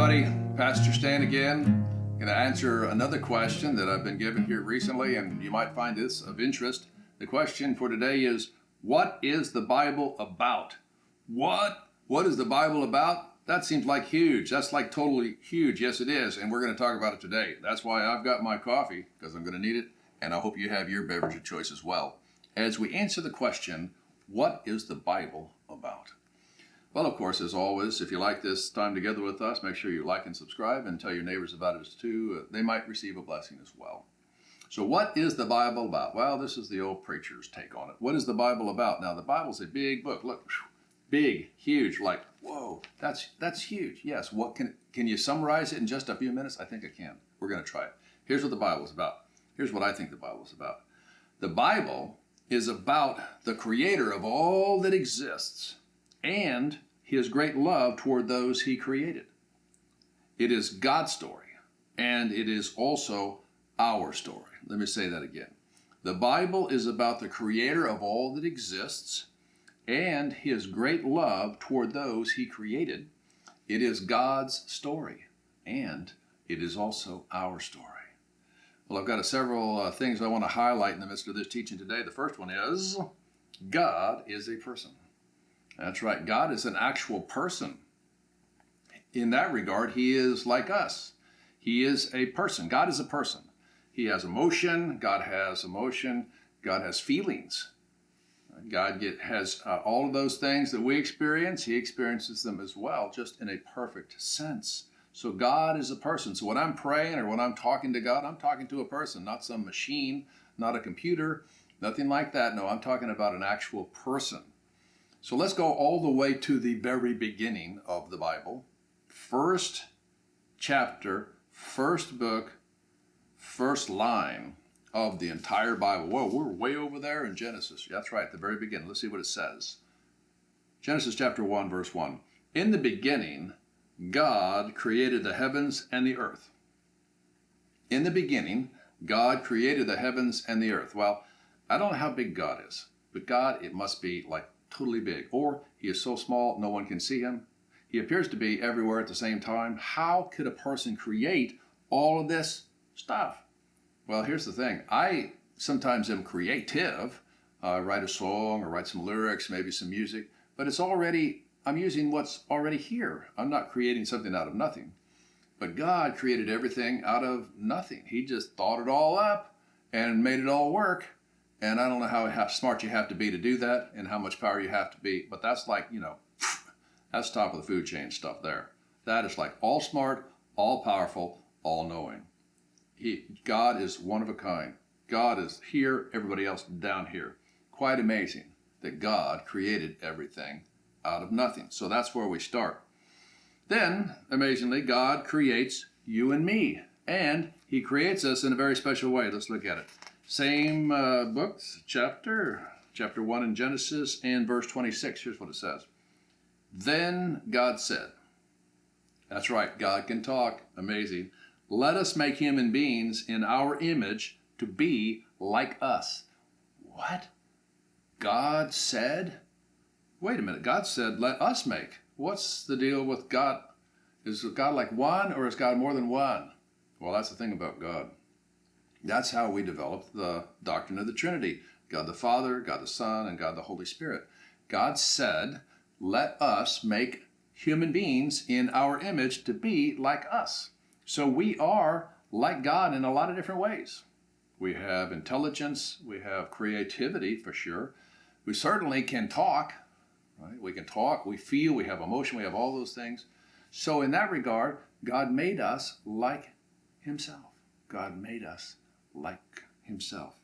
everybody. Pastor Stan again. Going to answer another question that I've been given here recently, and you might find this of interest. The question for today is, what is the Bible about? What? What is the Bible about? That seems like huge. That's like totally huge. Yes, it is. And we're going to talk about it today. That's why I've got my coffee, because I'm going to need it. And I hope you have your beverage of choice as well. As we answer the question, what is the Bible about? Well, of course, as always, if you like this time together with us, make sure you like and subscribe and tell your neighbors about it too. They might receive a blessing as well. So what is the Bible about? Well, this is the old preacher's take on it. What is the Bible about? Now, the Bible's a big book. Look, big, huge, like, whoa, that's huge. Yes, what can you summarize it in just a few minutes? I think I can. We're going to try it. Here's what the Bible's about. Here's what I think the Bible's about. The Bible is about the creator of all that exists and his great love toward those he created. It is God's story, and it is also our story. Let me say that again. The Bible is about the creator of all that exists and his great love toward those he created. It is God's story, and it is also our story. Well, I've got several things I want to highlight in the midst of this teaching today. The first one is, God is a person. That's right. God is an actual person. In that regard, he is like us. He is a person. God is a person. He has emotion. God has emotion. God has feelings. God has all of those things that we experience. He experiences them as well, just in a perfect sense. So God is a person. So when I'm praying or when I'm talking to God, I'm talking to a person, not some machine, not a computer, nothing like that. No, I'm talking about an actual person. So let's go all the way to the very beginning of the Bible. First chapter, first book, first line of the entire Bible. Whoa, we're way over there in Genesis. That's right, the very beginning. Let's see what it says. Genesis chapter 1, verse 1. In the beginning, God created the heavens and the earth. In the beginning, God created the heavens and the earth. Well, I don't know how big God is, but God, it must be like totally big, or he is so small no one can see him. He appears to be everywhere at the same time. How could a person create all of this stuff? Well, here's the thing. I sometimes am creative. Write a song or write some lyrics, maybe some music, but I'm using what's already here. I'm not creating something out of nothing. But God created everything out of nothing. He just thought it all up and made it all work. And I don't know how smart you have to be to do that and how much power you have to be, but that's like, that's top of the food chain stuff there. That is like all smart, all powerful, all knowing. God is one of a kind. God is here, everybody else down here. Quite amazing that God created everything out of nothing. So that's where we start. Then, amazingly, God creates you and me, and he creates us in a very special way. Let's look at it. Same books, chapter 1 in Genesis and verse 26. Here's what it says. Then God said, that's right, God can talk, amazing. Let us make human beings in our image to be like us. What? God said? Wait a minute, God said, let us make. What's the deal with God? Is God like one or is God more than one? Well, that's the thing about God. That's how we developed the doctrine of the Trinity. God the Father, God the Son, and God the Holy Spirit. God said, let us make human beings in our image to be like us. So we are like God in a lot of different ways. We have intelligence, we have creativity for sure. We certainly can talk, right? We can talk, we feel, we have emotion, we have all those things. So in that regard, God made us like himself. God made us like himself.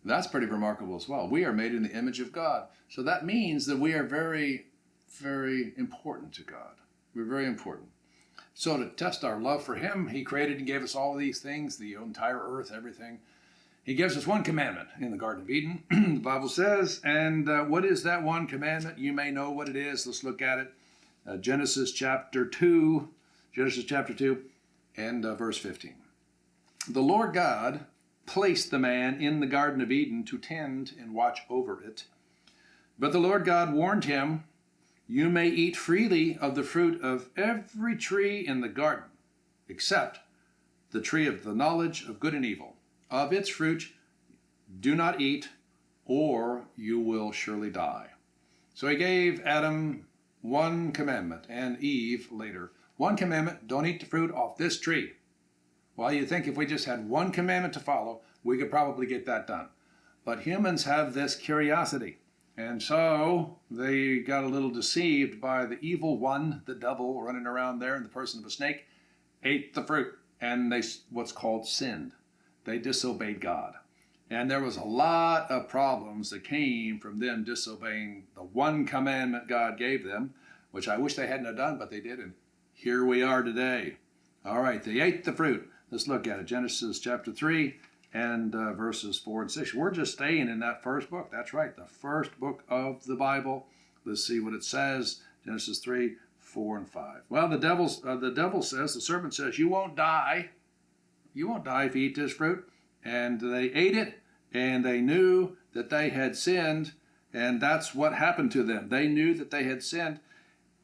That's pretty remarkable as well. We are made in the image of God. So that means that we are very, very important to God. We're very important. So to test our love for him, he created and gave us all of these things, the entire earth, everything. He gives us one commandment in the Garden of Eden, the Bible says. And what is that one commandment? You may know what it is. Let's look at it. Genesis chapter 2 and verse 15. The Lord God placed the man in the Garden of Eden to tend and watch over it. But the Lord God warned him, You may eat freely of the fruit of every tree in the garden, except the tree of the knowledge of good and evil. Of its fruit do not eat, or you will surely die. So he gave Adam one commandment, and Eve later. One commandment, don't eat the fruit off this tree. Well, you think if we just had one commandment to follow, we could probably get that done. But humans have this curiosity. And so they got a little deceived by the evil one, the devil running around there in the person of a snake, ate the fruit, and they what's called sinned. They disobeyed God. And there was a lot of problems that came from them disobeying the one commandment God gave them, which I wish they hadn't have done, but they did. And here we are today. All right, they ate the fruit. Let's look at it. Genesis chapter 3 and verses 4 and 6. We're just staying in that first book. That's right, the first book of the Bible. Let's see what it says. Genesis 3, 4, and 5. Well, the devil says, the serpent says, you won't die. You won't die if you eat this fruit. And they ate it, and they knew that they had sinned, and that's what happened to them. They knew that they had sinned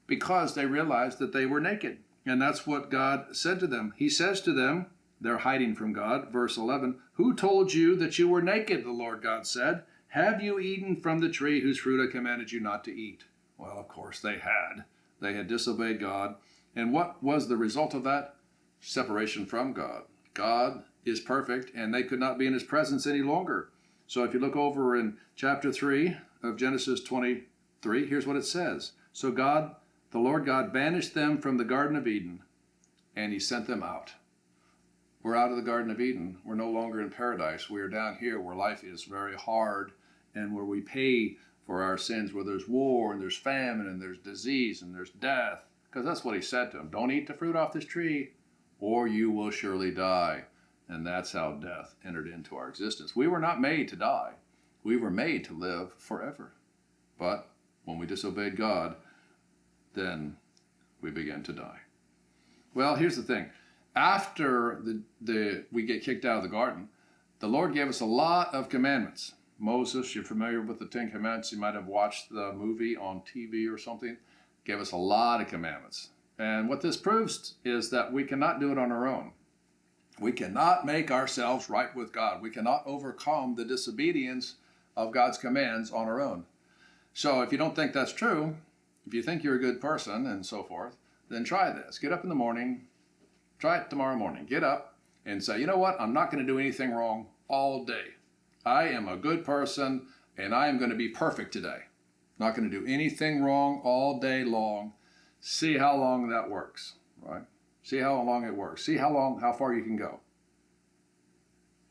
because they realized that they were naked. And that's what God said to them. He says to them, they're hiding from God. Verse 11, who told you that you were naked, the Lord God said. Have you eaten from the tree whose fruit I commanded you not to eat? Well, of course they had. They had disobeyed God. And what was the result of that? Separation from God. God is perfect, and they could not be in his presence any longer. So if you look over in chapter 3 of Genesis 23, here's what it says. So God, the Lord God, banished them from the Garden of Eden, and he sent them out. We're out of the Garden of Eden. We're no longer in paradise. We are down here where life is very hard and where we pay for our sins, where there's war and there's famine and there's disease and there's death. Because that's what he said to them. Don't eat the fruit off this tree or you will surely die. And that's how death entered into our existence. We were not made to die. We were made to live forever. But when we disobeyed God, then we began to die. Well, here's the thing. After we get kicked out of the garden, the Lord gave us a lot of commandments. Moses, you're familiar with the Ten Commandments. You might have watched the movie on TV or something. Gave us a lot of commandments. And what this proves is that we cannot do it on our own. We cannot make ourselves right with God. We cannot overcome the disobedience of God's commands on our own. So if you don't think that's true, if you think you're a good person and so forth, then try this. Get up in the morning. Try it tomorrow morning. Get up and say, you know what? I'm not going to do anything wrong all day. I am a good person and I am going to be perfect today. Not going to do anything wrong all day long. See how long that works, right? See how long it works. See how far you can go.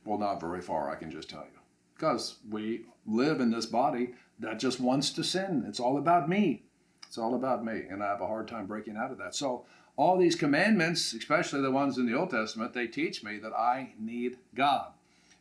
Well, not very far, I can just tell you. Because we live in this body that just wants to sin. It's all about me. It's all about me. And I have a hard time breaking out of that. So all these commandments, especially the ones in the Old Testament, they teach me that I need God.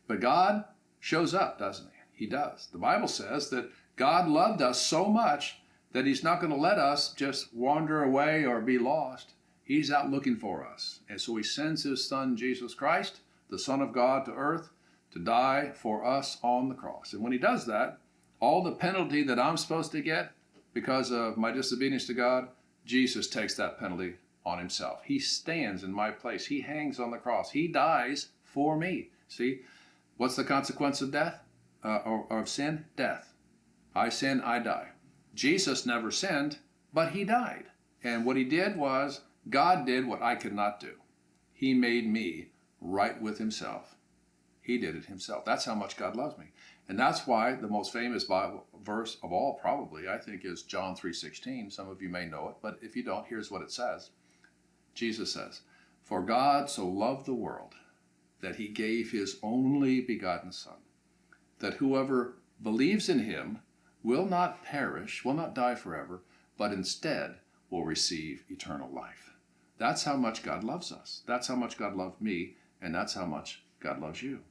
But God shows up, doesn't he? He does. The Bible says that God loved us so much that he's not going to let us just wander away or be lost. He's out looking for us. And so he sends his son, Jesus Christ, the Son of God, to earth to die for us on the cross. And when he does that, all the penalty that I'm supposed to get because of my disobedience to God, Jesus takes that penalty on himself. He stands in my place. He hangs on the cross. He dies for me. See, what's the consequence of death? Or of sin? Death. I sin, I die. Jesus never sinned, but he died. And what he did was, God did what I could not do. He made me right with himself. He did it himself. That's how much God loves me. And that's why the most famous Bible verse of all, probably, I think, is John 3:16. Some of you may know it, but if you don't, here's what it says. Jesus says, "For God so loved the world that he gave his only begotten Son, that whoever believes in him will not perish, will not die forever, but instead will receive eternal life." That's how much God loves us. That's how much God loved me, and that's how much God loves you.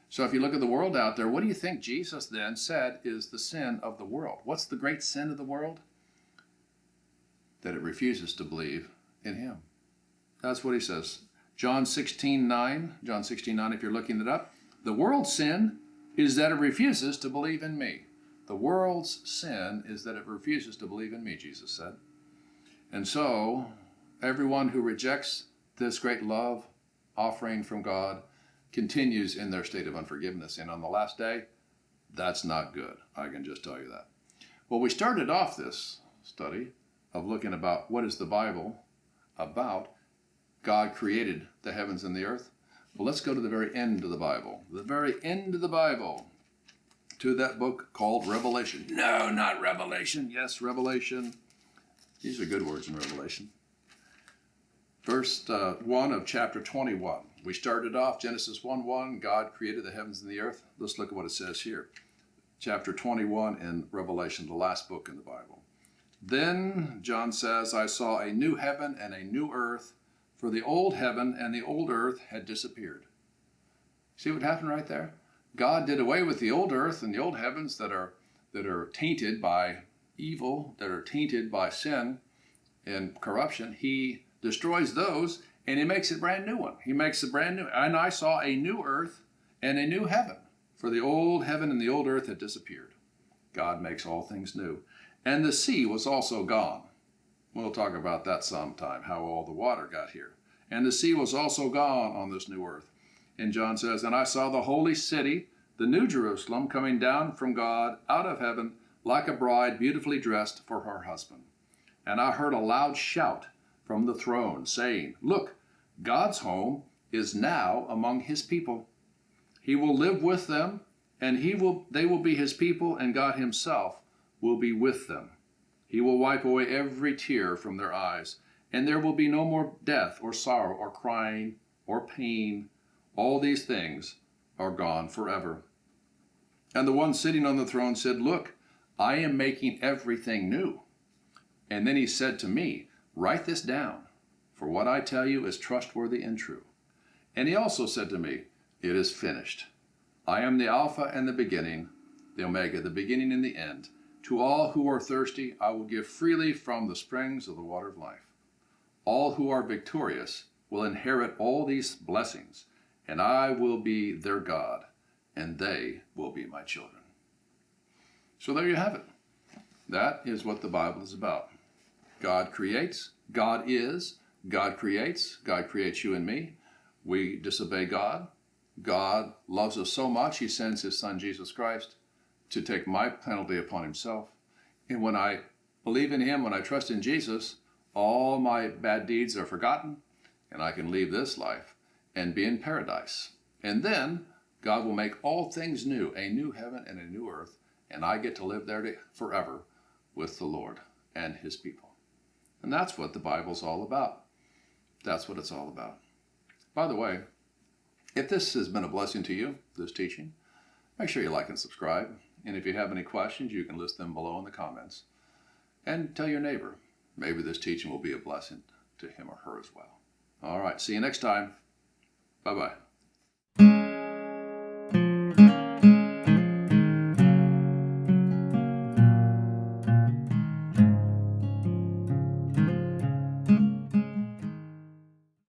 So if you look at the world out there, what do you think Jesus then said is the sin of the world? What's the great sin of the world? That it refuses to believe in him. That's what he says. John 16:9, if you're looking it up, the world's sin is that it refuses to believe in me. The world's sin is that it refuses to believe in me, Jesus said. And so, everyone who rejects this great love offering from God continues in their state of unforgiveness. And on the last day, that's not good. I can just tell you that. Well, we started off this study of looking about what is the Bible about. God created the heavens and the earth. Well, let's go to the very end of the Bible. The very end of the Bible, to that book called Revelation. No, not Revelation. Yes, Revelation. These are good words in Revelation. Verse 1 of chapter 21. We started off Genesis 1:1. God created the heavens and the earth. Let's look at what it says here. Chapter 21 in Revelation, the last book in the Bible. Then, John says, I saw a new heaven and a new earth, for the old heaven and the old earth had disappeared. See what happened right there? God did away with the old earth and the old heavens that are tainted by evil, that are tainted by sin and corruption. He destroys those and he makes a brand new one. He makes a brand new, and I saw a new earth and a new heaven. For the old heaven and the old earth had disappeared. God makes all things new. And the sea was also gone. We'll talk about that sometime, how all the water got here. And the sea was also gone on this new earth. And John says, and I saw the holy city, the new Jerusalem, coming down from God out of heaven, like a bride beautifully dressed for her husband. And I heard a loud shout from the throne, saying, look, God's home is now among his people. He will live with them, and they will be his people, and God himself will be with them. He will wipe away every tear from their eyes, and there will be no more death or sorrow or crying or pain. All these things are gone forever. And the one sitting on the throne said, look, I am making everything new. And then he said to me, write this down, for what I tell you is trustworthy and true. And he also said to me, it is finished. I am the Alpha and the beginning, the Omega, the beginning and the end. To all who are thirsty, I will give freely from the springs of the water of life. All who are victorious will inherit all these blessings, and I will be their God, and they will be my children. So there you have it. That is what the Bible is about. God creates, God is, God creates you and me. We disobey God. God loves us so much, he sends his son Jesus Christ to take my penalty upon himself. And when I believe in him, when I trust in Jesus, all my bad deeds are forgotten, and I can leave this life and be in paradise. And then God will make all things new, a new heaven and a new earth, and I get to live there forever with the Lord and his people. And that's what the Bible's all about. That's what it's all about. By the way, if this has been a blessing to you, this teaching, make sure you like and subscribe. And if you have any questions, you can list them below in the comments. And tell your neighbor. Maybe this teaching will be a blessing to him or her as well. All right, see you next time. Bye-bye.